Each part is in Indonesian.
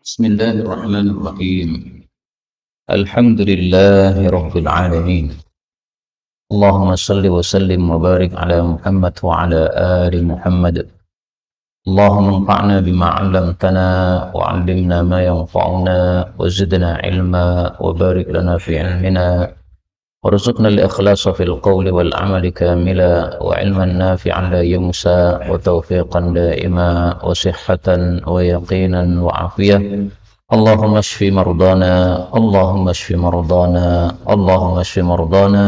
بسم الله الرحمن الرحيم. الحمد لله رب العالمين. اللهم صل وسلم وبارك على محمد وعلى آل محمد. اللهم انفعنا بما علمتنا وعلمنا ما ينفعنا وزدنا علما وبارك لنا في علمنا وارزقنا الإخلاص في القول والعمل كاملا وعلما نافعا لا ينسى وتوفيقا دائما وصحة ويقينا وعافية. اللهم اشف مرضانا اللهم اشف مرضانا اللهم اشف مرضانا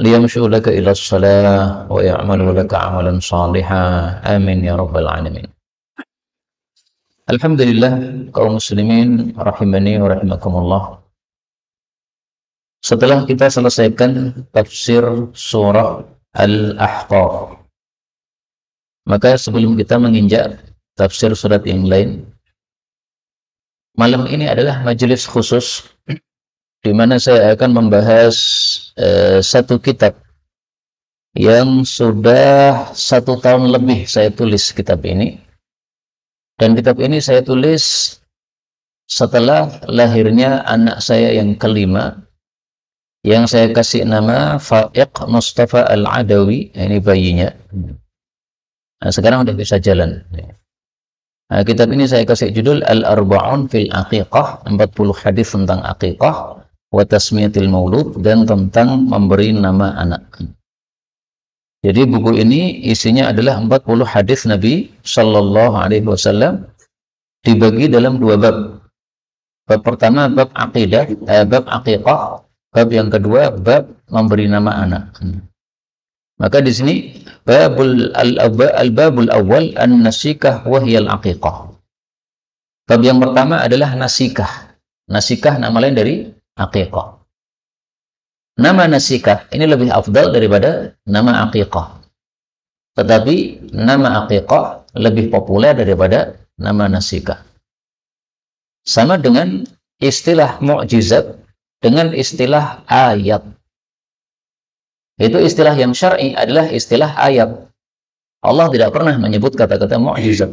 ليمشوا لك إلى الصلاة ويعملوا لك عملا صالحا آمين يا رب العالمين. Alhamdulillah kaum muslimin rahimani wa rahimakumullah. Setelah kita selesaikan tafsir surah Al-Ahqaf, maka sebelum kita menginjak tafsir surat yang lain, malam ini adalah majelis khusus di mana saya akan membahas satu kitab yang sudah 1 tahun lebih saya tulis kitab ini, dan kitab ini saya tulis setelah lahirnya anak saya yang kelima, yang saya kasih nama Faiq Mustafa Al-Adawi. Ini bayinya. Nah, sekarang udah bisa jalan. Nah, kitab ini saya kasih judul Al-Arba'un fil Aqiqah, 40 hadis tentang aqiqah wa tasmiyatil maulud, dan tentang memberi nama anak. Jadi buku ini isinya adalah 40 hadis Nabi Sallallahu Alaihi Wasallam dibagi dalam 2 bab. Bab pertama bab aqidah, bab aqiqah. Bab yang kedua bab memberi nama anak. Maka di sini al-babul awal an-nasikah wa hiya al-aqiqah. Bab yang pertama adalah nasikah. Nasikah nama lain dari aqiqah. Nama nasikah ini lebih afdal daripada nama aqiqah. Tetapi nama aqiqah lebih populer daripada nama nasikah. Sama dengan istilah mukjizat dengan istilah ayat. Itu istilah yang syar'i adalah istilah ayat. Allah tidak pernah menyebut kata-kata mukjizat,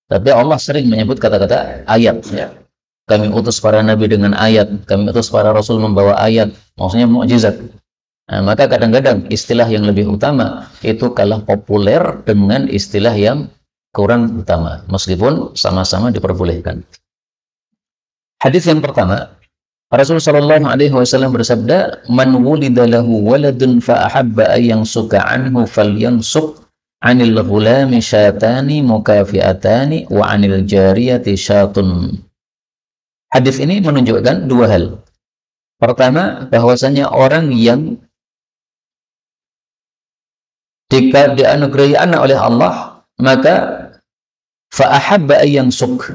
tapi Allah sering menyebut kata-kata ayat. Kami utus para nabi dengan ayat, kami utus para rasul membawa ayat, maksudnya mukjizat. Nah, maka kadang-kadang istilah yang lebih utama itu kalah populer dengan istilah yang kurang utama, meskipun sama-sama diperbolehkan. Hadis yang pertama, Rasulullah Shallallahu Alaihi Wasallam bersabda, "Man wulida lahu waladun fa ahabba an yansuka anhu falyansuk anil ghulami syatani mukafiatani wa anil jariyati syatun." Hadis ini menunjukkan 2 hal. Pertama, bahwasanya orang yang dianugerahi anak oleh Allah, maka fa ahabba an yansuk.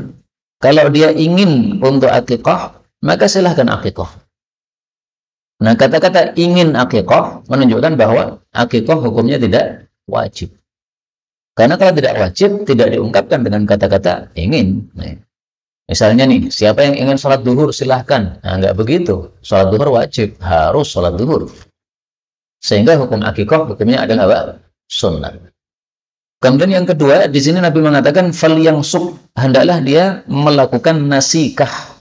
Kalau dia ingin untuk akikah, maka silahkan akikah. Nah, kata-kata ingin akikah menunjukkan bahwa akikah hukumnya tidak wajib. Karena kalau tidak wajib, tidak diungkapkan dengan kata-kata ingin. Nah, misalnya nih, siapa yang ingin sholat duhur silahkan. Nah, nggak begitu. Sholat duhur wajib, harus sholat duhur. Sehingga hukum akikah hukumnya adalah apa? Sunnah. Kemudian yang kedua, di sini Nabi mengatakan fal yansuk, hendaklah dia melakukan nasikah.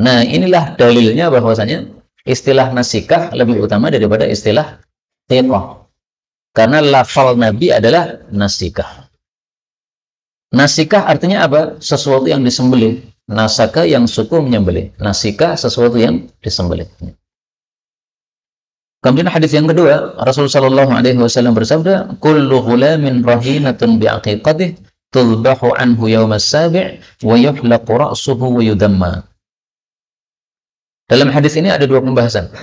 Nah, inilah dalilnya bahwasanya istilah nasikah lebih utama daripada istilah aqiqah. Karena lafal Nabi adalah nasikah. Nasikah artinya apa? Sesuatu yang disembelih. Nasaka yang suku menyembelih. Nasikah sesuatu yang disembelih. Kemudian hadis yang kedua, Rasulullah Shallallahu Alaihi Wasallam bersabda, "Kullu ghulamin rahinatun bi'aqiqatih tudbahu anhu yawm as-sabi' wa yuhlaqu ra'suhu wa yudamma." Dalam hadis ini ada 2 pembahasan.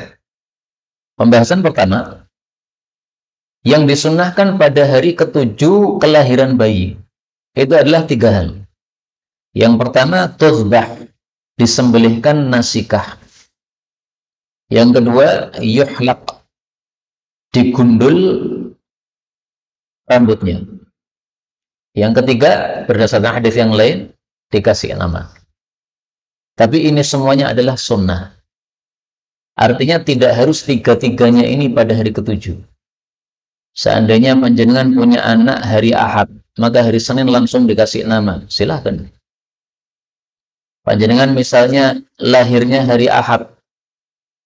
Pembahasan pertama, yang disunnahkan pada hari ke-7 kelahiran bayi, itu adalah 3 hal. Yang pertama, tuzbah, disembelihkan nasikah. Yang kedua, yuhlaq, digundul rambutnya. Yang ketiga, berdasarkan hadis yang lain, dikasih nama. Tapi ini semuanya adalah sunnah. Artinya tidak harus 3-3-nya ini pada hari ke-7. Seandainya panjenengan punya anak hari Ahad, maka hari Senin langsung dikasih nama, silahkan. Panjenengan misalnya lahirnya hari Ahad,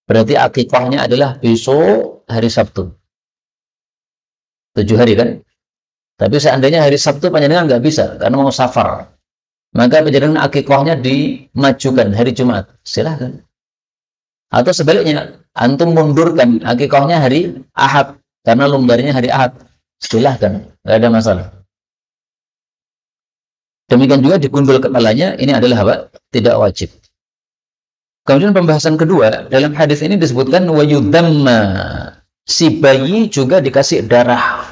berarti akikahnya adalah besok hari Sabtu. 7 hari kan? Tapi seandainya hari Sabtu panjenengan nggak bisa karena mau safar, maka panjenengan akikahnya dimajukan hari Jumat, silahkan. Atau sebaliknya, antum mundurkan akikahnya hari Ahad karena longgarnya hari Ahad, silahkan, nggak ada masalah. Demikian juga digundul kepalanya, ini adalah apa? Tidak wajib. Kemudian pembahasan kedua, dalam hadis ini disebutkan wayudamma, si bayi juga dikasih darah.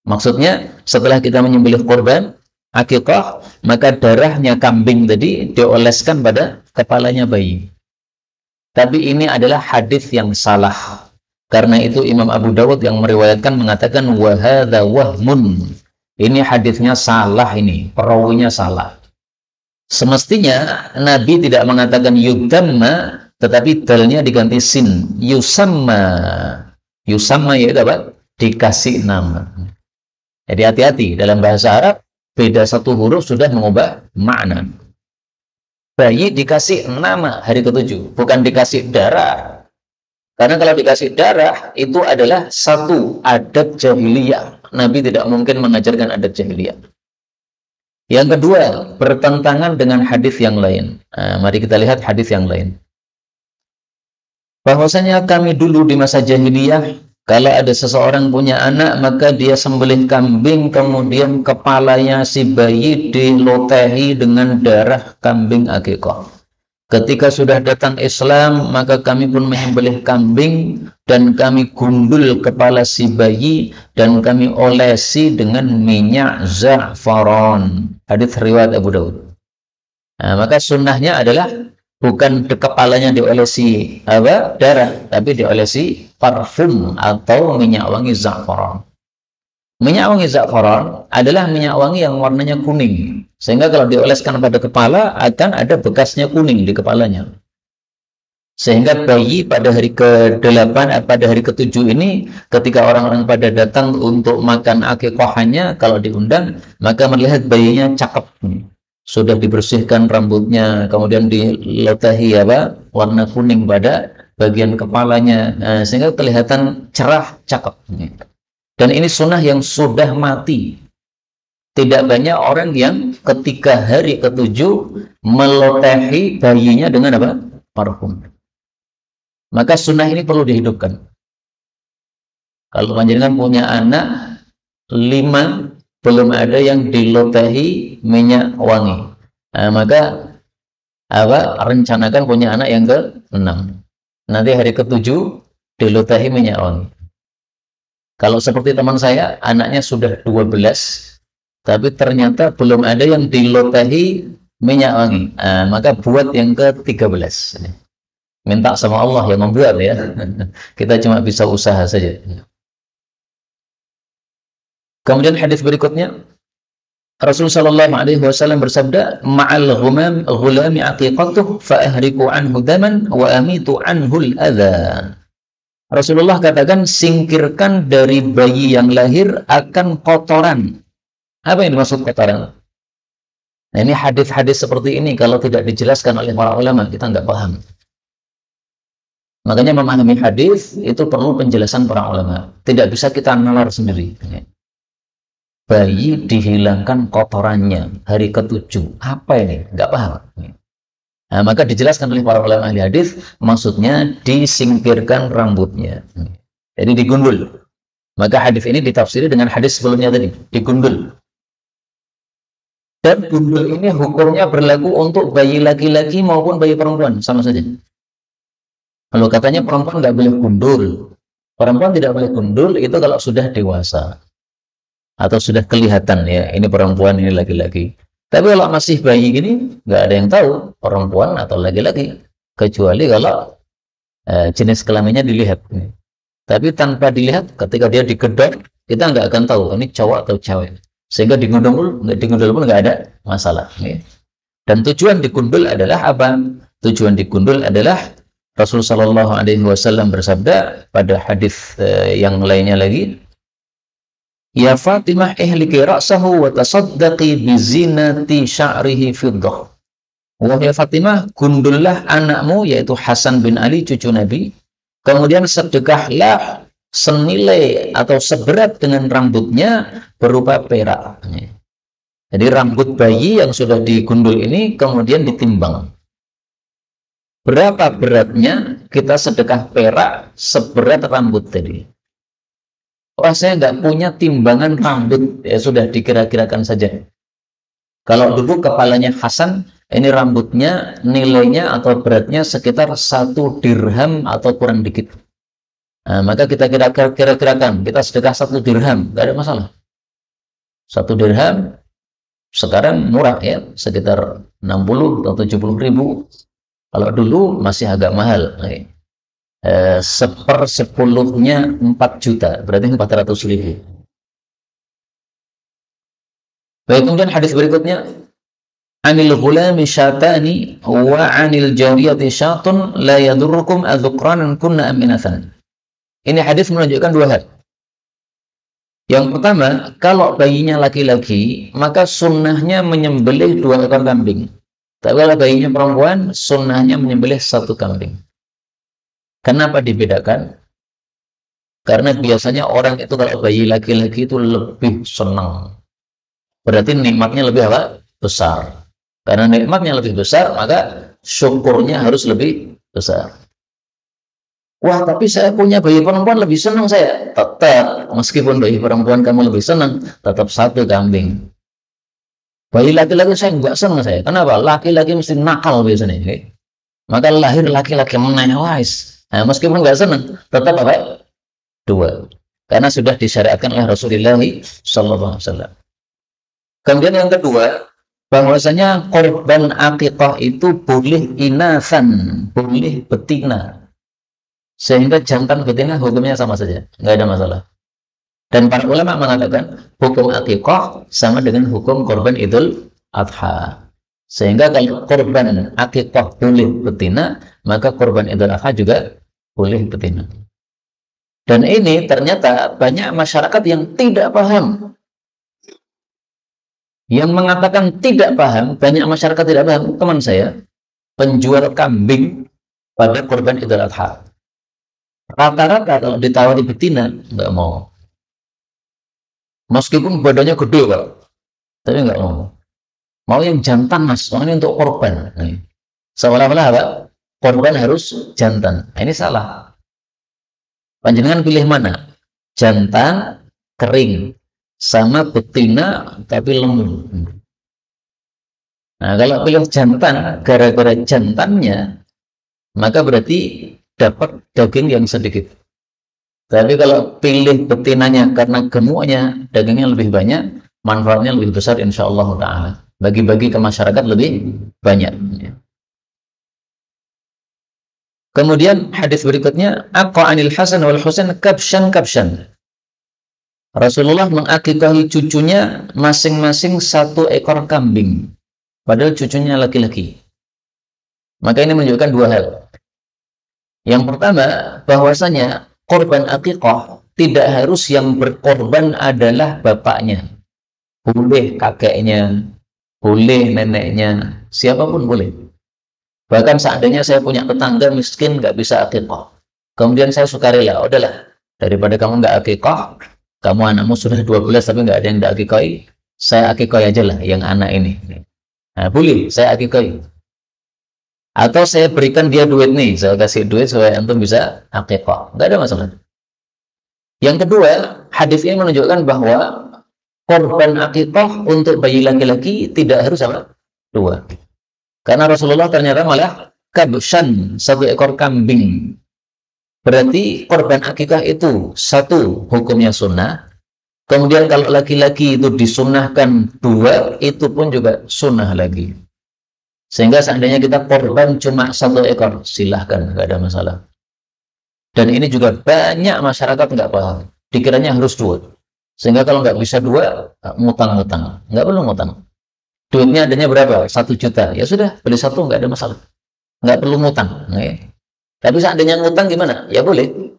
Maksudnya setelah kita menyembelih korban akikah, maka darahnya kambing tadi dioleskan pada kepalanya bayi. Tapi ini adalah hadis yang salah. Karena itu Imam Abu Dawud yang meriwayatkan mengatakan wa hadza wahmun. Ini hadisnya salah, ini perawinya salah. Semestinya Nabi tidak mengatakan yudamma, tetapi dalnya diganti sin, yusamma. Yusamma yaitu apa? Dikasih nama. Jadi hati-hati, dalam bahasa Arab beda satu huruf sudah mengubah makna. Bayi dikasih nama hari ke-7, bukan dikasih darah. Karena kalau dikasih darah itu adalah satu adat jahiliyah. Nabi tidak mungkin mengajarkan adat jahiliyah. Yang kedua, bertentangan dengan hadis yang lain. Mari kita lihat hadis yang lain. Bahwasanya kami dulu di masa jahiliyah, kalau ada seseorang punya anak, maka dia sembelih kambing, kemudian kepalanya si bayi dilotehi dengan darah kambing akikah. Ketika sudah datang Islam, maka kami pun menyembelih kambing, dan kami gundul kepala si bayi, dan kami olesi dengan minyak za'faron. Hadits riwayat Abu Dawud. Maka sunnahnya adalah bukan kepalanya diolesi darah, tapi diolesi parfum atau minyak wangi za'faron. Minyak wangi za'faron adalah minyak wangi yang warnanya kuning, sehingga kalau dioleskan pada kepala akan ada bekasnya kuning di kepalanya. Sehingga bayi pada hari ke-8 pada hari ke-7 ini, ketika orang-orang pada datang untuk makan akikahnya, kalau diundang, maka melihat bayinya cakep. Sudah dibersihkan rambutnya, kemudian dilotahi warna kuning pada bagian kepalanya, sehingga kelihatan cerah, cakep. Dan ini sunnah yang sudah mati. Tidak banyak orang yang ketika hari ke-7 melotahi bayinya dengan parfum. Maka sunnah ini perlu dihidupkan. Kalau panjenengan punya anak 5, belum ada yang dilotahi minyak wangi, maka rencanakan punya anak yang ke-6. Nanti hari ke-7 dilotahi minyak wangi. Kalau seperti teman saya, anaknya sudah 12, tapi ternyata belum ada yang dilotahi minyak wangi, maka buat yang ke-13. Minta sama Allah yang membuat ya. Kita cuma bisa usaha saja. Kemudian hadis berikutnya, Rasulullah sallallahu alaihi wasallam bersabda, "Ma'al ghulami aqiqatuh fa ahriqu anhu daman wa amitu anhu al-adha." Rasulullah katakan, singkirkan dari bayi yang lahir akan kotoran. Apa yang dimaksud kotoran? Nah, ini hadis-hadis seperti ini kalau tidak dijelaskan oleh para ulama, kita nggak paham. Makanya memahami hadis itu perlu penjelasan para ulama. Tidak bisa kita nalar sendiri. Bayi dihilangkan kotorannya hari ke-7. Apa ini? Nggak paham. Nah, maka dijelaskan oleh para ulama ahli hadis, maksudnya disingkirkan rambutnya. Jadi digundul. Maka hadis ini ditafsiri dengan hadis sebelumnya tadi, digundul. Dan gundul ini hukumnya berlaku untuk bayi laki-laki maupun bayi perempuan, sama saja. Kalau katanya perempuan nggak boleh gundul, perempuan tidak boleh gundul itu kalau sudah dewasa atau sudah kelihatan ya, ini perempuan, ini laki-laki. Tapi kalau masih bayi gini, nggak ada yang tahu perempuan atau laki-laki, kecuali kalau jenis kelaminnya dilihat. Tapi tanpa dilihat, ketika dia digedor, kita nggak akan tahu ini cowok atau cewek. Sehingga digundul pun nggak ada masalah. Ya. Dan tujuan digundul adalah apa? Tujuan digundul adalah Rasulullah Shallallahu Alaihi Wasallam bersabda pada hadis yang lainnya lagi, "Ya Fatimah, ihliki ra'sahu wa tasaddaqi bi zinati sya'rihi fiddah." Wahai Fatimah, gundullah anakmu yaitu Hasan bin Ali cucu Nabi, kemudian sedekahlah senilai atau seberat dengan rambutnya berupa perak. Jadi rambut bayi yang sudah digundul ini kemudian ditimbang. Berapa beratnya, kita sedekah perak seberat rambut tadi. Wah, saya nggak punya timbangan rambut, ya sudah dikira-kirakan saja. Kalau dulu kepalanya Hasan, ini rambutnya nilainya atau beratnya sekitar 1 dirham atau kurang dikit. Nah, maka kita kira-kirakan, kita sedekah 1 dirham, nggak ada masalah. 1 dirham sekarang murah ya, sekitar 60 atau 70 ribu. Kalau dulu masih agak mahal. Seper-sepuluhnya 4 juta, berarti 400 ribu. Baik, kemudian hadis berikutnya, anil ghulami syatani wa anil jariyati syatun la yadurrukum adzukranan kunna aminathan. Ini hadis menunjukkan 2 hal. Yang pertama, kalau bayinya laki-laki, maka sunnahnya menyembelih 2 ekor kambing. Tapi kalau bayinya perempuan, sunnahnya menyembelih 1 kambing. Kenapa dibedakan? Karena biasanya orang itu kalau bayi laki-laki itu lebih senang. Berarti nikmatnya lebih apa? Besar. Karena nikmatnya lebih besar, maka syukurnya harus lebih besar. Wah, tapi saya punya bayi perempuan lebih senang saya. Tetap, meskipun bayi perempuan kamu lebih senang, tetap 1 kambing. Bayi laki-laki saya nggak senang saya. Kenapa? Laki-laki mesti nakal biasanya. Okay? Maka lahir laki-laki menewais. Nah, meskipun nggak senang, tetap apa? 2. Karena sudah disyariatkan oleh Rasulullah SAW. Kemudian yang kedua, bahwasanya korban akikah itu boleh inasan, boleh betina. Sehingga jantan betina hukumnya sama saja, nggak ada masalah. Dan para ulama mengatakan hukum akikah sama dengan hukum korban Idul Adha. Sehingga kalau korban akikah boleh betina, maka korban Idul Adha juga boleh betina. Dan ini ternyata banyak masyarakat yang tidak paham. Yang mengatakan tidak paham, banyak masyarakat tidak paham. Teman saya, penjual kambing pada korban Idul Adha. Rata-rata kalau ditawari betina, nggak mau. Meskipun badannya gede, Pak. Tapi nggak mau. Mau yang jantan, Mas. Ini untuk korban. Seolah-olah apa? Korban harus jantan. Ini salah. Panjenengan pilih mana? Jantan, kering. Sama betina tapi lemu. Nah, kalau pilih jantan, gara-gara jantannya, maka berarti dapat daging yang sedikit. Tapi kalau pilih betinanya karena gemuknya, dagingnya lebih banyak, manfaatnya lebih besar insyaallah ta'ala. Bagi-bagi ke masyarakat lebih banyak. Kemudian hadis berikutnya, aqa anil Hasan wal Husain kabshan. Rasulullah mengakikahi cucunya masing-masing 1 ekor kambing. Padahal cucunya laki-laki. Maka ini menunjukkan 2 hal. Yang pertama, bahwasanya korban akikah tidak harus yang berkorban adalah bapaknya. Boleh kakeknya, boleh neneknya, siapapun boleh. Bahkan seandainya saya punya tetangga miskin nggak bisa akikah. Kemudian saya sukarela, udahlah, daripada kamu nggak akikah, kamu anakmu sudah 12 tapi nggak ada yang tidak akikahi, saya akikahi aja lah yang anak ini. Nah, boleh, saya akikahi. Atau saya berikan dia duit nih, saya kasih duit supaya antum bisa akikah. Nggak ada masalah. Yang kedua, hadis ini menunjukkan bahwa korban akikah untuk bayi laki-laki tidak harus apa? 2. Karena Rasulullah ternyata malah kabshan, 1 ekor kambing. Berarti korban akikah itu 1 hukumnya sunnah. Kemudian kalau laki-laki itu disunnahkan 2, itu pun juga sunnah lagi. Sehingga seandainya kita korban cuma 1 ekor, silahkan, nggak ada masalah. Dan ini juga banyak masyarakat nggak paham. Dikiranya harus 2. Sehingga kalau nggak bisa 2, ngutang-ngutang. Nggak perlu ngutang. Duitnya adanya berapa? 1 juta. Ya sudah, beli 1, nggak ada masalah. Nggak perlu ngutang. Tapi seandainya ngutang gimana? Ya boleh.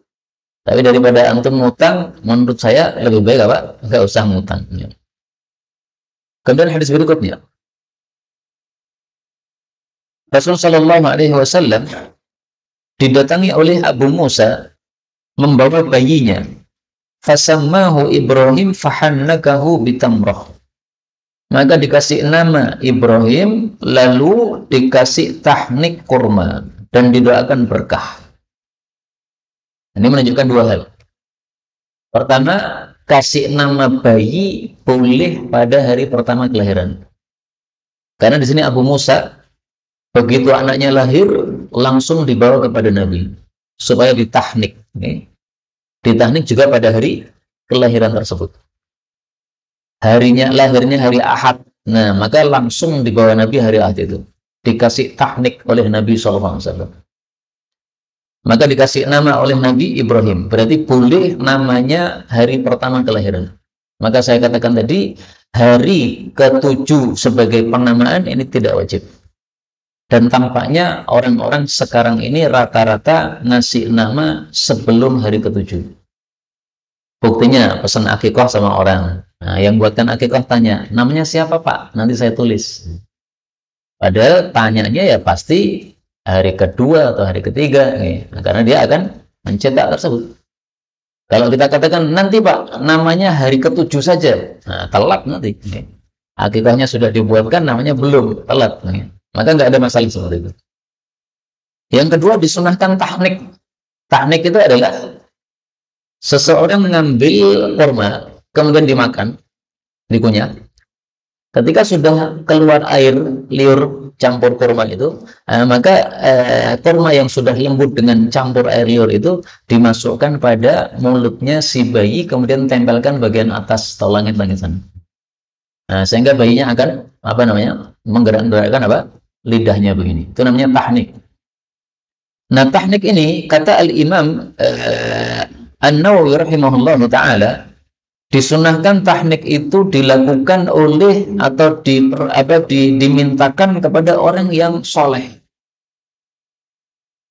Tapi daripada antum ngutang, menurut saya lebih baik apa? Nggak usah ngutang. Kemudian hadis berikutnya. Rasul Shallallahu Alaihi Wasallam didatangi oleh Abu Musa membawa bayinya. Fasammahu Ibrahim fahannakahu bitamrah. Maka dikasih nama Ibrahim, lalu dikasih tahnik kurma dan didoakan berkah. Ini menunjukkan dua hal. Pertama, kasih nama bayi boleh pada hari pertama kelahiran. Karena di sini Abu Musa, begitu anaknya lahir, langsung dibawa kepada Nabi supaya ditahnik. Ditahnik juga pada hari kelahiran tersebut. Lahirnya hari Ahad. Nah, maka langsung dibawa Nabi hari Ahad itu. Dikasih tahnik oleh Nabi SAW. Maka dikasih nama oleh Nabi Ibrahim. Berarti boleh namanya hari pertama kelahiran. Maka saya katakan tadi, hari ke-7 sebagai penamaan ini tidak wajib. Dan tampaknya orang-orang sekarang ini rata-rata ngasih nama sebelum hari ke-7. Buktinya pesan akikah sama orang. Nah, yang buatkan akikah tanya, namanya siapa Pak? Nanti saya tulis. Padahal tanyanya ya pasti hari kedua atau hari ketiga. Nah, karena dia akan mencetak tersebut. Kalau kita katakan, nanti Pak, namanya hari ke-7 saja. Nah, telat nanti. Akikahnya sudah dibuatkan, namanya belum. Telat. Maka nggak ada masalah seperti itu. Yang kedua, disunahkan tahnik. Tahnik itu adalah seseorang mengambil kurma, kemudian dimakan, dikunyah. Ketika sudah keluar air liur campur kurma itu, maka kurma yang sudah lembut dengan campur air liur itu dimasukkan pada mulutnya si bayi, kemudian tempelkan bagian atas atau langit-langit sana. Nah, sehingga bayinya akan menggerak-gerakkan lidahnya begini. Itu namanya tahnik. Nah, tahnik ini kata Al-Imam An-Nawawi rahimahullah ta'ala, disunahkan tahnik itu dilakukan oleh atau dimintakan kepada orang yang soleh.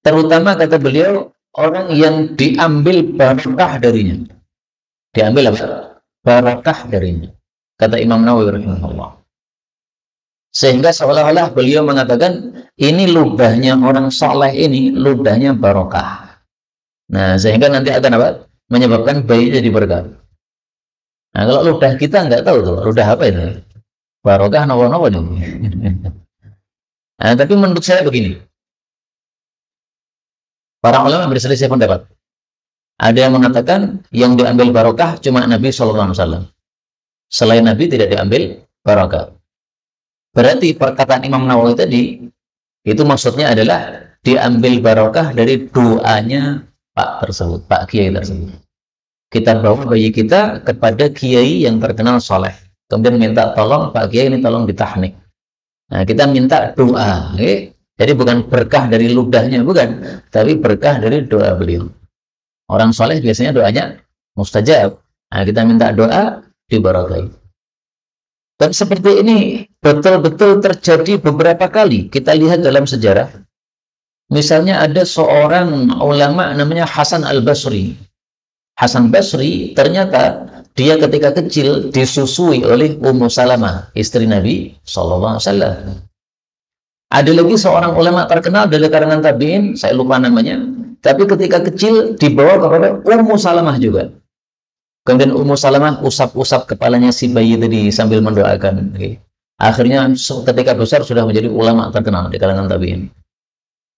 Terutama kata beliau, orang yang diambil barakah darinya. Diambil barakah darinya. Kata Imam Nawawi rahimahullah. Sehingga seolah-olah beliau mengatakan, ini ludahnya orang soleh ini, ludahnya barokah. Nah, sehingga nanti akan menyebabkan bayi jadi berkah. Nah, kalau ludah kita nggak tahu tuh, ludah apa itu? Barokah nawa-nawa nih. Nah, tapi menurut saya begini. Para ulama berselisih pendapat. Ada yang mengatakan yang diambil barokah cuma Nabi SAW. Selain Nabi tidak diambil barokah. Berarti perkataan Imam Nawawi tadi, itu maksudnya adalah diambil barokah dari doanya Pak tersebut, Pak Kiai tersebut. Kita bawa bayi kita kepada Kiai yang terkenal soleh. Kemudian minta tolong, Pak Kiai ini tolong ditahnik. Nah, kita minta doa. Jadi bukan berkah dari ludahnya, bukan. Tapi berkah dari doa beliau. Orang soleh biasanya doanya mustajab. Nah, kita minta doa, diberkahi. Dan seperti ini betul-betul terjadi beberapa kali. Kita lihat dalam sejarah. Misalnya ada seorang ulama namanya Hasan Al-Basri. Hasan Basri ternyata dia ketika kecil disusui oleh Ummu Salamah, istri Nabi SAW. Ada lagi seorang ulama terkenal dari kalangan tabi'in, saya lupa namanya, tapi ketika kecil dibawa kepada Ummu Salamah juga. Kemudian Ummu Salamah usap-usap kepalanya si bayi tadi sambil mendoakan. Akhirnya ketika besar sudah menjadi ulama terkenal di kalangan tabi'in.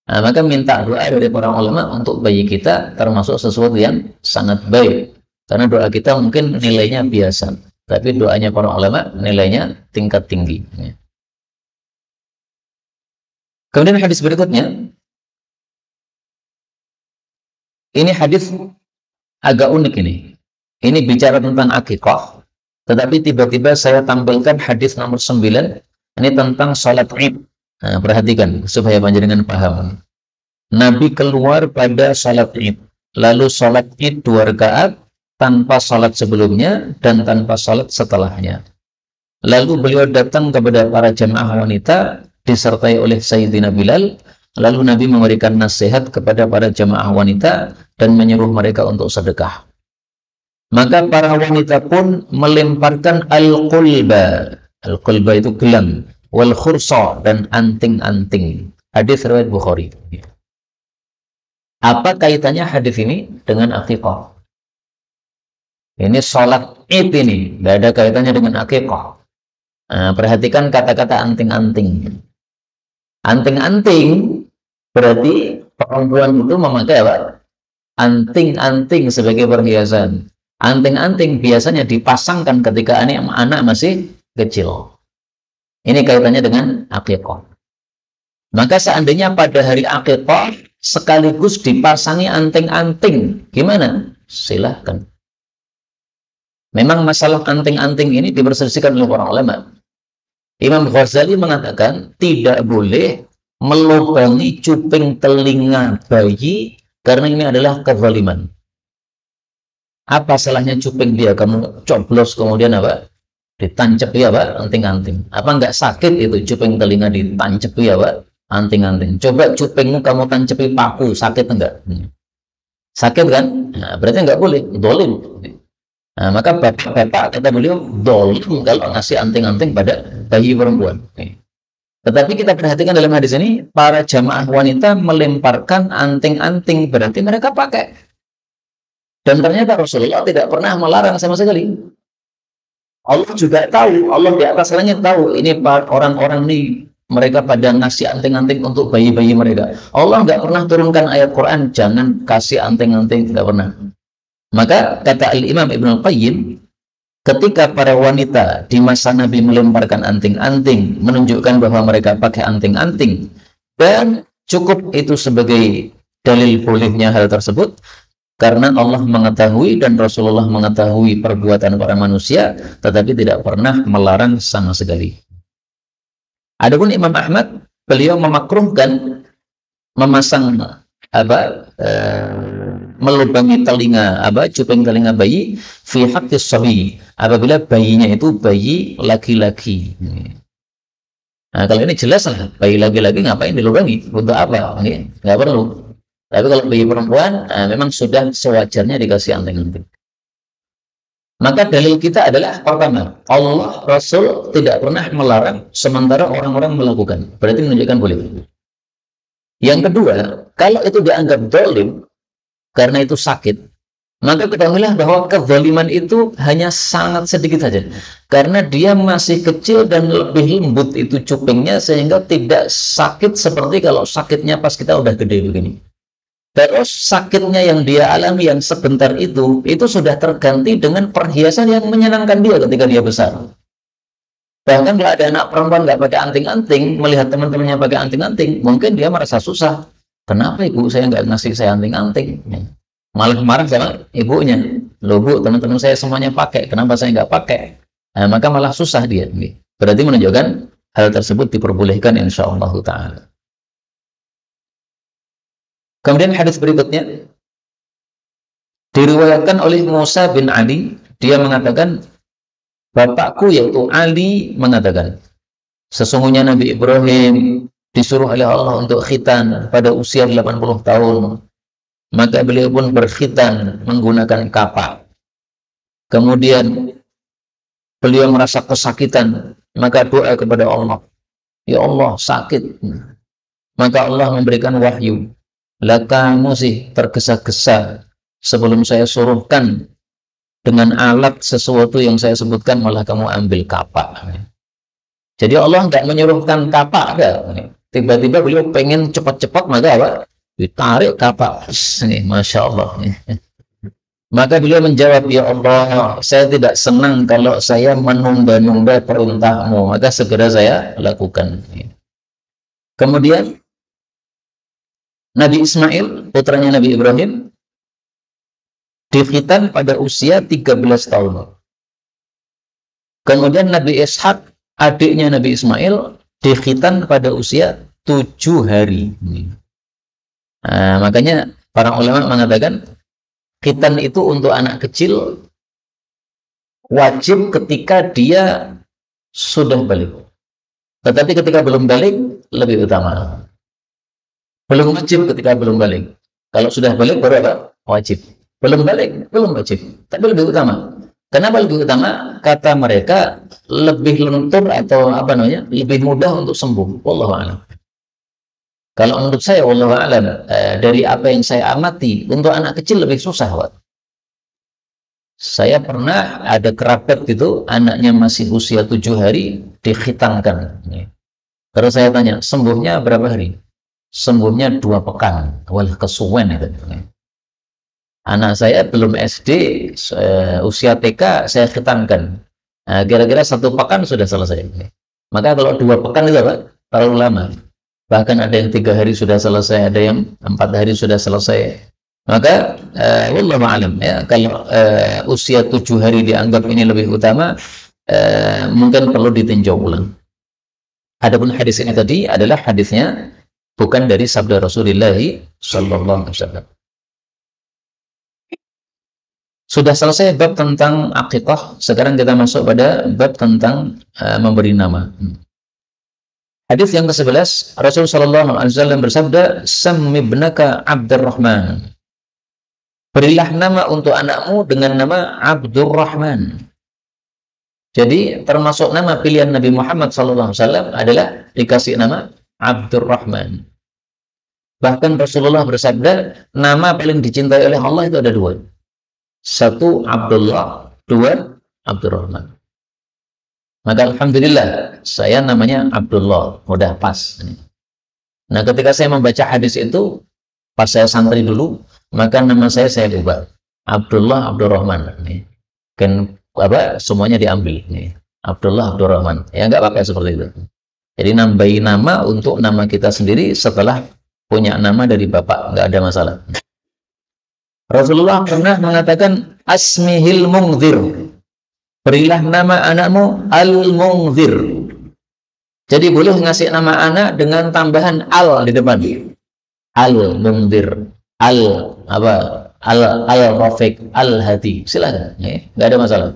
Nah, maka minta doa dari para ulama untuk bayi kita, termasuk sesuatu yang sangat baik. Karena doa kita mungkin nilainya biasa, tapi doanya para ulama nilainya tingkat tinggi. Kemudian hadis berikutnya, ini hadis agak unik ini. Ini bicara tentang akikah, tetapi tiba-tiba saya tampilkan hadis nomor 9, ini tentang salat Id. Nah, perhatikan supaya panjenengan paham. Nabi keluar pada salat Id, lalu salat Id 2 rakaat tanpa salat sebelumnya dan tanpa salat setelahnya. Lalu beliau datang kepada para jamaah wanita disertai oleh Sayyidina Bilal. Lalu Nabi memberikan nasihat kepada para jamaah wanita dan menyuruh mereka untuk sedekah. Maka para wanita pun melemparkan al-qulba. Al-qulba itu gelang, wal khursa dan anting-anting. Hadis riwayat Bukhari. Apa kaitannya hadis ini dengan akikah? Ini sholat id ini, tidak ada kaitannya dengan akikah. Nah, perhatikan kata-kata anting-anting. Anting-anting berarti perempuan itu memakai apa? Anting-anting sebagai perhiasan. Anting-anting biasanya dipasangkan ketika anak masih kecil. Ini kaitannya dengan akikah. Maka seandainya pada hari akikah sekaligus dipasangi anting-anting, gimana? Silahkan. Memang masalah anting-anting ini diperselisihkan oleh para ulama. Imam Ghazali mengatakan tidak boleh melubangi cuping telinga bayi karena ini adalah kezaliman. Apa salahnya cuping dia? Kamu coblos kemudian apa? Ditancepi apa? Anting-anting. Apa enggak sakit itu cuping telinga ditancepi apa? Anting-anting. Coba cupingmu kamu tancepi paku, sakit enggak? Sakit kan? Nah, berarti enggak boleh, dolim. Nah, maka bapak kata beliau dolim kalau ngasih anting-anting pada bayi perempuan. Tetapi kita perhatikan dalam hadis ini, para jamaah wanita melemparkan anting-anting, berarti mereka pakai. Dan ternyata Rasulullah tidak pernah melarang sama sekali. Allah juga tahu, Allah di atas langit tahu, ini orang-orang ini mereka pada ngasih anting-anting untuk bayi-bayi mereka. Allah nggak pernah turunkan ayat Quran, jangan kasih anting-anting, nggak pernah. Maka kata Al-Imam Ibn Al-Qayyim, ketika para wanita di masa Nabi melemparkan anting-anting, menunjukkan bahwa mereka pakai anting-anting, dan cukup itu sebagai dalil bolehnya hal tersebut, karena Allah mengetahui dan Rasulullah mengetahui perbuatan para manusia, tetapi tidak pernah melarang sama sekali. Adapun Imam Ahmad, beliau memakruhkan memasang melubangi telinga cuping telinga bayi fi haqqis sabi, apabila bayinya itu bayi laki-laki. Nah, kalau ini jelas lah, bayi laki-laki ngapain dilubangi? Untuk apa? Nggak perlu. Tapi kalau bayi perempuan, memang sudah sewajarnya dikasih anting-anting. Maka dalil kita adalah pertama, Allah Rasul tidak pernah melarang, sementara orang-orang melakukan. Berarti menunjukkan boleh. Yang kedua, kalau itu dianggap dolim, karena itu sakit, maka ketahuilah bahwa kezaliman itu hanya sangat sedikit saja. Karena dia masih kecil dan lebih lembut itu cupingnya, sehingga tidak sakit seperti kalau sakitnya pas kita udah gede begini. Terus sakitnya yang dia alami yang sebentar itu sudah terganti dengan perhiasan yang menyenangkan dia ketika dia besar. Bahkan kalau ada anak perempuan nggak pakai anting-anting, melihat teman-temannya pakai anting-anting, mungkin dia merasa susah. Kenapa ibu saya nggak ngasih saya anting-anting? Malah marah sama ibunya. Loh bu, teman-teman saya semuanya pakai, kenapa saya nggak pakai? Nah, maka malah susah dia. Berarti menunjukkan hal tersebut diperbolehkan insyaallah ta'ala. Kemudian hadis berikutnya diriwayatkan oleh Musa bin Ali, dia mengatakan, bapakku yaitu Ali mengatakan, sesungguhnya Nabi Ibrahim disuruh oleh Allah untuk khitan pada usia 80 tahun. Maka beliau pun berkhitan menggunakan kapak. Kemudian beliau merasa kesakitan, maka doa kepada Allah, ya Allah sakit. Maka Allah memberikan wahyu, lah kamu sih tergesa-gesa sebelum saya suruhkan dengan alat sesuatu yang saya sebutkan, malah kamu ambil kapak. Jadi Allah nggak menyuruhkan kapak, tiba-tiba beliau pengen cepat-cepat, maka apa? Ditarik kapak. Masya Allah. Maka beliau menjawab, ya Allah, saya tidak senang kalau saya menunda-nunda perintahmu, maka segera saya lakukan. Kemudian Nabi Ismail, putranya Nabi Ibrahim, dikhitan pada usia 13 tahun. Kemudian Nabi Ishak, adiknya Nabi Ismail, dikhitan pada usia 7 hari. Nah, makanya para ulama mengatakan khitan itu untuk anak kecil wajib ketika dia sudah balik. Tetapi ketika belum balik lebih utama. Belum wajib ketika belum balik. Kalau sudah balik baru apa? Wajib. Belum balik belum wajib. Tapi lebih utama. Kenapa lebih utama? Kata mereka lebih lentur atau lebih mudah untuk sembuh. Wallahu a'lam. Kalau menurut saya, wallahu a'lam, dari apa yang saya amati, untuk anak kecil lebih susah, Pak. Saya pernah ada kerabat gitu, anaknya masih usia 7 hari, dikhitankan. Terus saya tanya, sembuhnya berapa hari? Sembuhnya 2 pekan. Wah, kesuwen itu. Anak saya belum SD, usia TK, saya khitankan. Nah, kira-kira 1 pekan sudah selesai. Maka kalau 2 pekan itu Pak, terlalu lama. Bahkan ada yang 3 hari sudah selesai, ada yang 4 hari sudah selesai. Maka wallahu a'lam ya, kalau usia 7 hari dianggap ini lebih utama, mungkin perlu ditinjau ulang. Adapun hadis ini tadi adalah hadisnya bukan dari sabda Rasulullah sallallahu alaihi wasallam. Sudah selesai bab tentang akikah, sekarang kita masuk pada bab tentang memberi nama. Hadis yang ke-11, Rasulullah sallallahu alaihi wasallam bersabda, "Sammi ibnaka Abdurrahman." Berilah nama untuk anakmu dengan nama Abdurrahman. Jadi termasuk nama pilihan Nabi Muhammad SAW adalah dikasih nama Abdurrahman. Bahkan Rasulullah bersabda, nama paling dicintai oleh Allah itu ada 2. 1 Abdullah, 2 Abdurrahman. Maka alhamdulillah saya namanya Abdullah, udah pas. Nah, ketika saya membaca hadis itu, pas saya santri dulu, maka nama saya ubah Abdullah Abdurrahman. Kan semuanya diambil nih. Abdullah Abdurrahman. Ya nggak pakai seperti itu. Jadi nambahi nama untuk nama kita sendiri setelah punya nama dari bapak, nggak ada masalah. Rasulullah pernah mengatakan asmihil mungzir. Berilah nama anakmu Al-Mungzir. Jadi boleh ngasih nama anak dengan tambahan al di depan. Al-Mungzir, Al-Rafiq, Al-Hadi. Silakan, nggak ada masalah.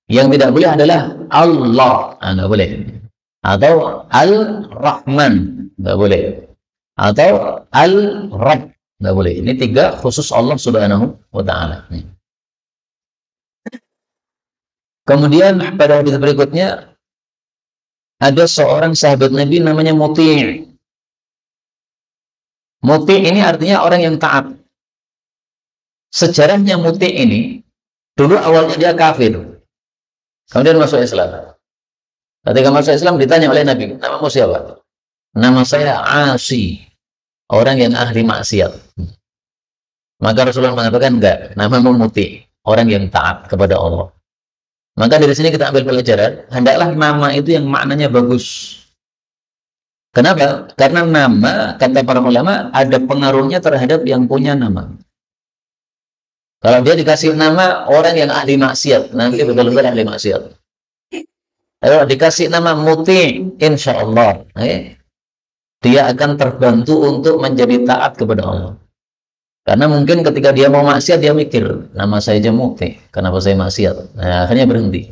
Yang tidak boleh adalah Allah, nggak boleh. Atau Al-Rahman, nggak boleh. Atau Al-Rabb, nggak boleh. Ini 3 khusus Allah Subhanahu wa Ta'ala. Kemudian pada hadis berikutnya ada seorang sahabat Nabi namanya Muti'. Muti' ini artinya orang yang taat. Sejarahnya Muti' ini dulu awalnya dia kafir, kemudian masuk Islam. Ketika masuk Islam ditanya oleh Nabi, namamu siapa? Nama saya Asi, orang yang ahli maksiat. Maka Rasulullah mengatakan enggak, namamu Muti', orang yang taat kepada Allah. Maka dari sini kita ambil pelajaran, hendaklah nama itu yang maknanya bagus. Kenapa? Karena nama, kata para ulama, ada pengaruhnya terhadap yang punya nama. Kalau dia dikasih nama orang yang ahli maksiat, nanti betul-betul ahli maksiat. Kalau dikasih nama Muti', insya Allah, dia akan terbantu untuk menjadi taat kepada Allah. Karena mungkin ketika dia mau maksiat, dia mikir, nama saya aja Muti', kenapa saya maksiat? Nah, akhirnya berhenti.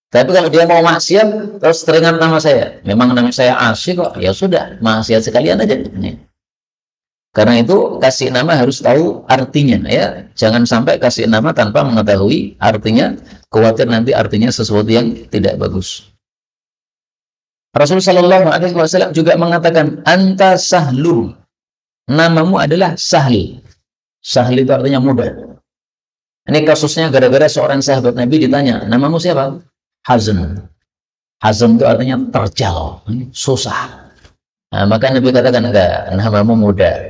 Tapi kalau dia mau maksiat, terus teringat nama saya, memang nama saya Asy kok, ya sudah, maksiat sekalian aja. Karena itu kasih nama harus tahu artinya, ya. Jangan sampai kasih nama tanpa mengetahui artinya, khawatir nanti artinya sesuatu yang tidak bagus. Rasulullah SAW juga mengatakan, anta sahlun. Namamu adalah Sahli. Sahli itu artinya mudah. Ini kasusnya gara-gara seorang sahabat Nabi ditanya, namamu siapa? Hazan. Hazan itu artinya terjal, susah. Nah, maka Nabi katakan, enggak, namamu mudah.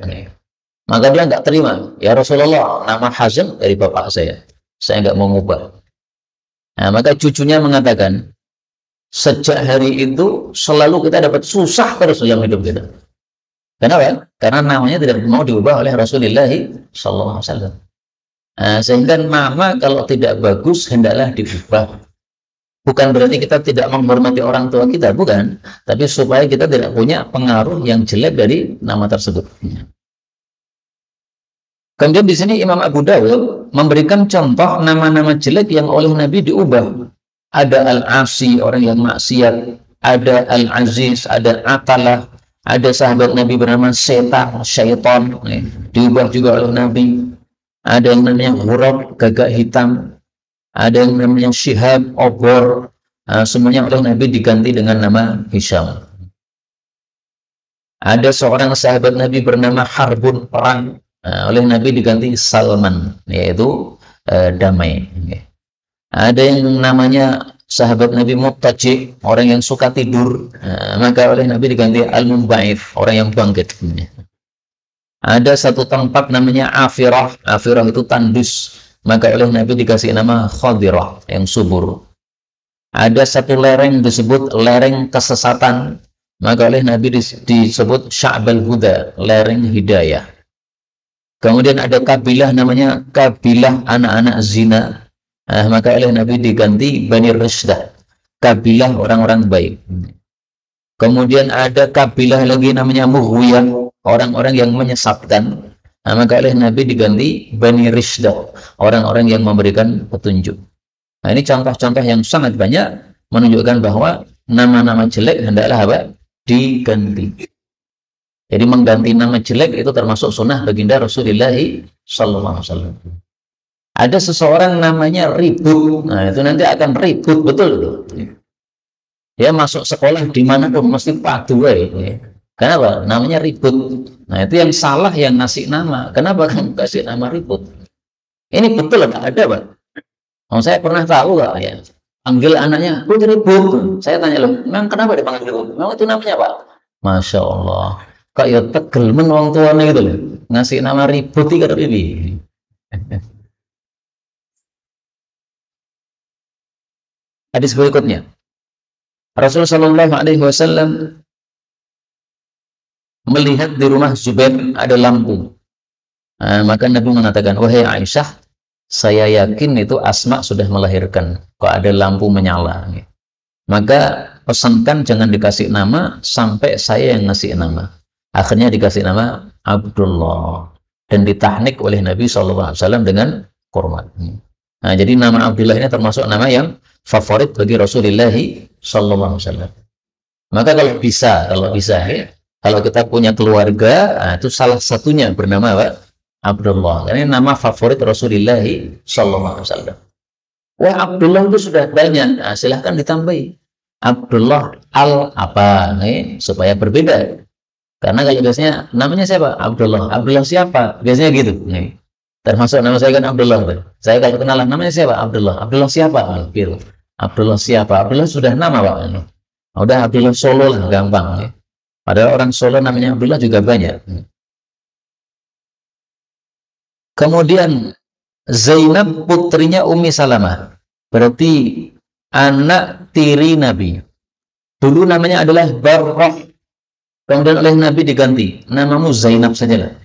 Maka dia enggak terima. Ya Rasulullah, nama Hazan dari bapak saya enggak mau ngubah. Nah, maka cucunya mengatakan, sejak hari itu selalu kita dapat susah terus dalam hidup kita. Kenapa? Karena namanya tidak mau diubah oleh Rasulullah SAW. Nah, sehingga nama kalau tidak bagus hendaklah diubah. Bukan berarti kita tidak menghormati orang tua kita, bukan. Tapi supaya kita tidak punya pengaruh yang jelek dari nama tersebut. Kemudian di sini Imam Abu Dawud memberikan contoh nama-nama jelek yang oleh Nabi diubah. Ada Al-Asi, orang yang maksiat. Ada Al-Aziz, ada Atalah. Ada sahabat Nabi bernama Syaitan, diubah juga oleh Nabi. Ada yang namanya Hurab, gagak hitam. Ada yang namanya Syihab, obor. Semuanya oleh Nabi diganti dengan nama Hisham. Ada seorang sahabat Nabi bernama Harbun, perang. Oleh Nabi diganti Salman, yaitu damai. Ada yang namanya sahabat Nabi Muttaji, orang yang suka tidur, maka oleh Nabi diganti Al-Munba'ith, orang yang bangkit. Ada satu tempat namanya Afirah, Afirah itu tandus, maka oleh Nabi dikasih nama Khadirah, yang subur. Ada satu lereng disebut lereng kesesatan, maka oleh Nabi disebut Sya'bal Huda, lereng hidayah. Kemudian ada kabilah namanya kabilah anak-anak zina, maka oleh Nabi diganti Bani Rishdah, kabilah orang-orang baik. Kemudian ada kabilah lagi namanya Mughwiyah, orang-orang yang menyesatkan, maka oleh Nabi diganti Bani Rishdah, orang-orang yang memberikan petunjuk. Nah, ini contoh-contoh yang sangat banyak menunjukkan bahwa nama-nama jelek hendaklah apa? Diganti. Jadi mengganti nama jelek itu termasuk sunnah baginda Rasulullah SAW. Ada seseorang namanya Ribut, nah itu nanti akan ribut betul. Dia masuk sekolah dimanapun mesti padu ya. Kenapa? Namanya Ribut. Nah itu yang salah yang ngasih nama. Kenapa kamu kasih nama Ribut? Ini betul nggak ada, Pak? Oh, saya pernah tahu nggak ya? Panggil anaknya Ribut. Saya tanya loh, memang kenapa dipanggil Ribut? Memang itu namanya Pak? Masya Allah. Kok ya tegel men wong tuane gitu loh. Ngasih nama Ribut iki karo ini. Hadis berikutnya. Rasulullah Shallallahu Alaihi Wasallam melihat di rumah Zubair ada lampu. Maka Nabi mengatakan, wahai Aisyah, saya yakin itu Asma sudah melahirkan. Kok ada lampu menyala? Maka pesankan jangan dikasih nama sampai saya yang ngasih nama. Akhirnya dikasih nama Abdullah dan ditahnik oleh Nabi SAW dengan kurma. Nah, jadi nama Abdullah ini termasuk nama yang favorit bagi Rasulullah SAW. Maka kalau bisa ya, kalau kita punya keluarga, itu salah satunya bernama apa? Abdullah. Ini nama favorit Rasulullah SAW. Wah, Abdullah itu sudah banyak. Nah, silahkan ditambahi Abdullah al apa nih supaya berbeda. Karena kalau biasanya namanya siapa? Abdullah. Abdullah siapa? Biasanya gitu. Nih. Termasuk nama saya kan Abdullah. Saya kalau kenalan namanya siapa? Abdullah. Abdullah siapa? Gitu. Abdullah siapa? Abdullah sudah nama Pak. Udah Abdullah Solo lah, gampang. Nih. Padahal orang Solo namanya Abdullah juga banyak. Kemudian Zainab putrinya Ummi Salamah. Berarti anak tiri Nabi. Dulu namanya adalah Barrah. Kemudian oleh Nabi diganti, namamu Zainab sajalah.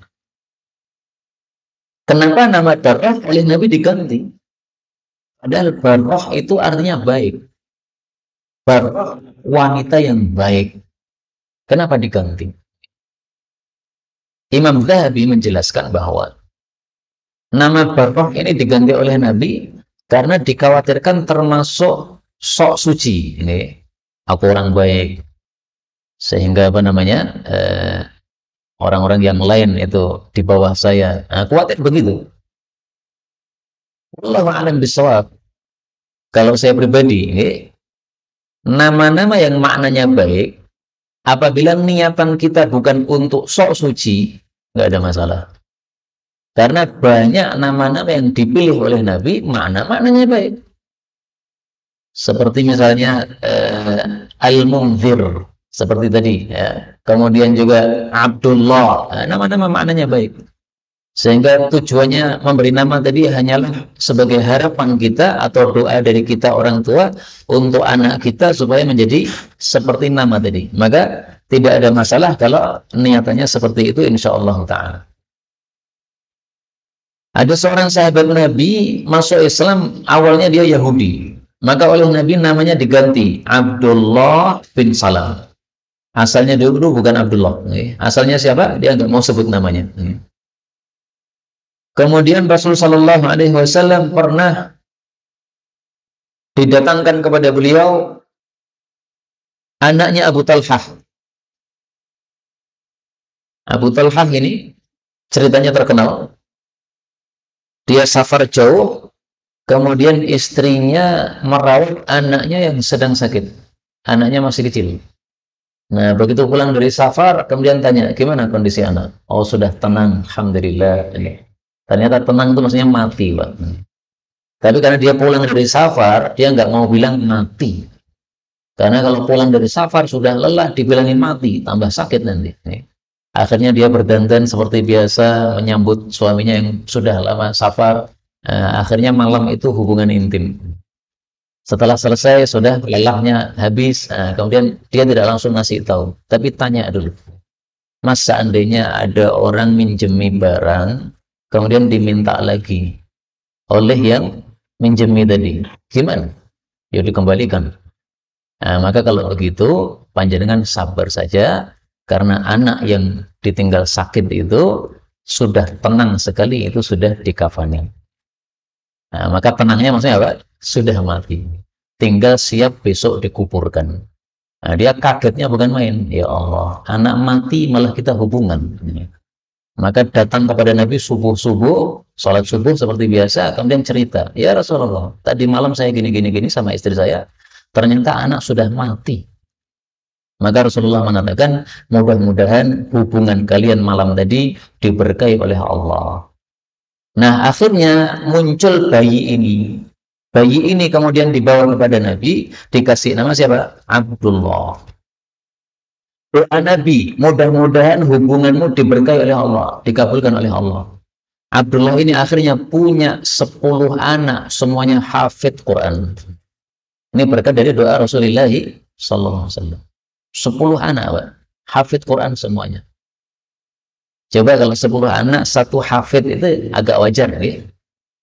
Kenapa nama Barrah oleh Nabi diganti? Padahal Barrah itu artinya baik. Barrah, wanita yang baik. Kenapa diganti? Imam Zahabi menjelaskan bahwa nama Barrah ini diganti oleh Nabi karena dikhawatirkan termasuk sok suci. Ini aku orang baik. Sehingga apa namanya orang-orang yang lain itu di bawah saya khawatir begitu. Wallahu a'lam bishawab. Kalau saya pribadi, nama-nama yang maknanya baik, apabila niatan kita bukan untuk sok suci, nggak ada masalah. Karena banyak nama-nama yang dipilih oleh Nabi, maknanya baik. Seperti misalnya Al-Munzir. Seperti tadi, ya. Kemudian juga Abdullah, nama-nama maknanya baik. Sehingga tujuannya memberi nama tadi hanyalah sebagai harapan kita atau doa dari kita orang tua untuk anak kita supaya menjadi seperti nama tadi. Maka tidak ada masalah kalau niatannya seperti itu, insyaallah ta'ala. Ada seorang sahabat Nabi masuk Islam, awalnya dia Yahudi. Maka oleh Nabi namanya diganti Abdullah bin Salam. Asalnya dulu bukan Abdullah. Asalnya siapa? Dia nggak mau sebut namanya. Kemudian Rasulullah Shallallahu Alaihi Wasallam pernah didatangkan kepada beliau anaknya Abu Talhah. Abu Talhah ini ceritanya terkenal. Dia safar jauh, kemudian istrinya merawat anaknya yang sedang sakit. Anaknya masih kecil. Nah, begitu pulang dari safar, kemudian tanya, gimana kondisi anak? Oh, sudah tenang, alhamdulillah. Ternyata tenang itu maksudnya mati, Pak. Tapi karena dia pulang dari safar, dia nggak mau bilang mati. Karena kalau pulang dari safar sudah lelah, dibilangin mati, tambah sakit nanti. Akhirnya dia berdandan seperti biasa, menyambut suaminya yang sudah lama safar. Akhirnya malam itu hubungan intim. Setelah selesai, sudah lelahnya habis, kemudian dia tidak langsung ngasih tahu, tapi tanya dulu. Mas, seandainya ada orang minjemi barang, kemudian diminta lagi oleh yang minjemi tadi, gimana? Ya dikembalikan. Nah, maka kalau begitu, panjenengan sabar saja, karena anak yang ditinggal sakit itu sudah tenang sekali, itu sudah dikafani. Nah, maka tenangnya maksudnya apa? Sudah mati. Tinggal siap besok dikuburkan. Nah, dia kagetnya bukan main. Ya Allah, anak mati malah kita hubungan. Maka datang kepada Nabi subuh-subuh, sholat subuh seperti biasa, kemudian cerita, ya Rasulullah, tadi malam saya gini-gini sama istri saya, ternyata anak sudah mati. Maka Rasulullah mengatakan, mudah-mudahan hubungan kalian malam tadi diberkahi oleh Allah. Nah, akhirnya muncul bayi ini. Bayi ini kemudian dibawa kepada Nabi, dikasih nama siapa? Abdullah. Doa Nabi, mudah-mudahan hubunganmu diberkahi oleh Allah, dikabulkan oleh Allah. Abdullah ini akhirnya punya 10 anak, semuanya hafid Quran. Ini berkat dari doa Rasulullah SAW. 10 anak, Pak. Hafid Quran semuanya. Coba kalau 10 anak, satu hafid itu agak wajar, ya.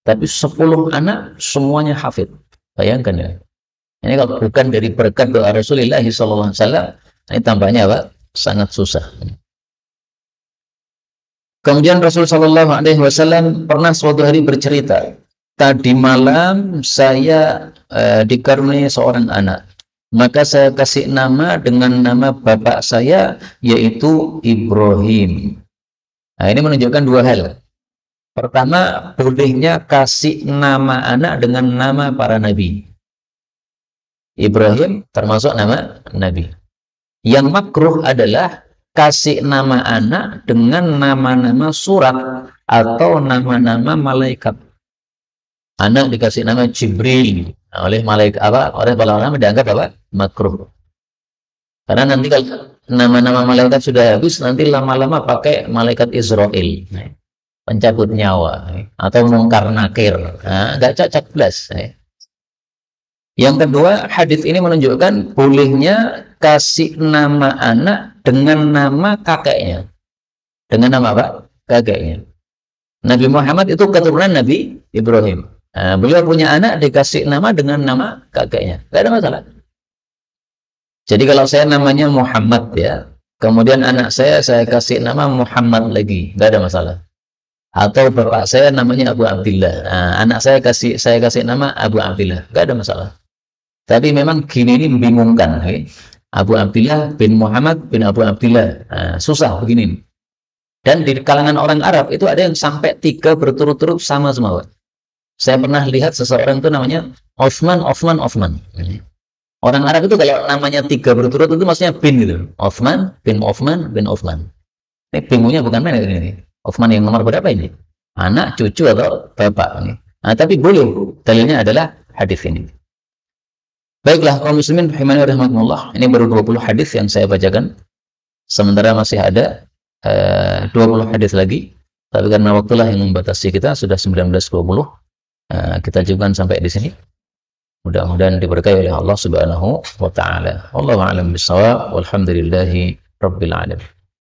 Tapi 10 anak, semuanya hafid. Bayangkan ya. Ini kalau bukan dari berkat doa Rasulullah SAW, ini tambahnya apa? Sangat susah. Kemudian Rasulullah SAW pernah suatu hari bercerita, tadi malam saya dikaruniai seorang anak, maka saya kasih nama dengan nama bapak saya, yaitu Ibrahim. Nah, ini menunjukkan dua hal. Pertama, bolehnya kasih nama anak dengan nama para nabi. Ibrahim termasuk nama nabi. Yang makruh adalah kasih nama anak dengan nama-nama surat atau nama-nama malaikat. Anak dikasih nama Jibril oleh malaikat apa? Oleh para ulama dianggap apa? Makruh. Karena nanti kalau nama-nama malaikat sudah habis, nanti lama-lama pakai malaikat Israel, pencabut nyawa atau mungkar nakir. Nah, nggak cocok plus. Yang kedua, hadis ini menunjukkan bolehnya kasih nama anak dengan nama kakeknya. Dengan nama apa? Kakeknya. Nabi Muhammad itu keturunan Nabi Ibrahim. Nah, beliau punya anak dikasih nama dengan nama kakeknya. Tidak ada masalah. Jadi kalau saya namanya Muhammad ya, kemudian anak saya kasih nama Muhammad lagi, tidak ada masalah. Atau bapak saya namanya Abu Abdillah. Nah, anak saya kasih nama Abu Abdillah, tidak ada masalah. Tapi memang gini ini membingungkan. Abu Abdillah bin Muhammad bin Abu Abdillah. Susah begini. Dan di kalangan orang Arab itu ada yang sampai 3 berturut-turut sama semua. Saya pernah lihat seseorang itu namanya Osman. Orang Arab itu kalau namanya 3 berturut itu maksudnya bin gitu. Osman bin Osman bin Osman. Ini bingungnya bukan main ini. Osman yang nomor berapa ini? Anak, cucu atau bapak ini. Nah, tapi boleh. Dalilnya adalah hadis ini. Baiklah, kaum muslimin rahimani rahimakumullah. Ini baru 20 hadis yang saya bacakan. Sementara masih ada 20 hadis lagi. Tapi karena waktulah yang membatasi kita, sudah 19:20. Kita cukupkan sampai di sini. Mudah-mudahan diberkahi oleh Allah Subhanahu wa taala. Wallahu a'lam bishawab. Walhamdulillahi rabbil alamin.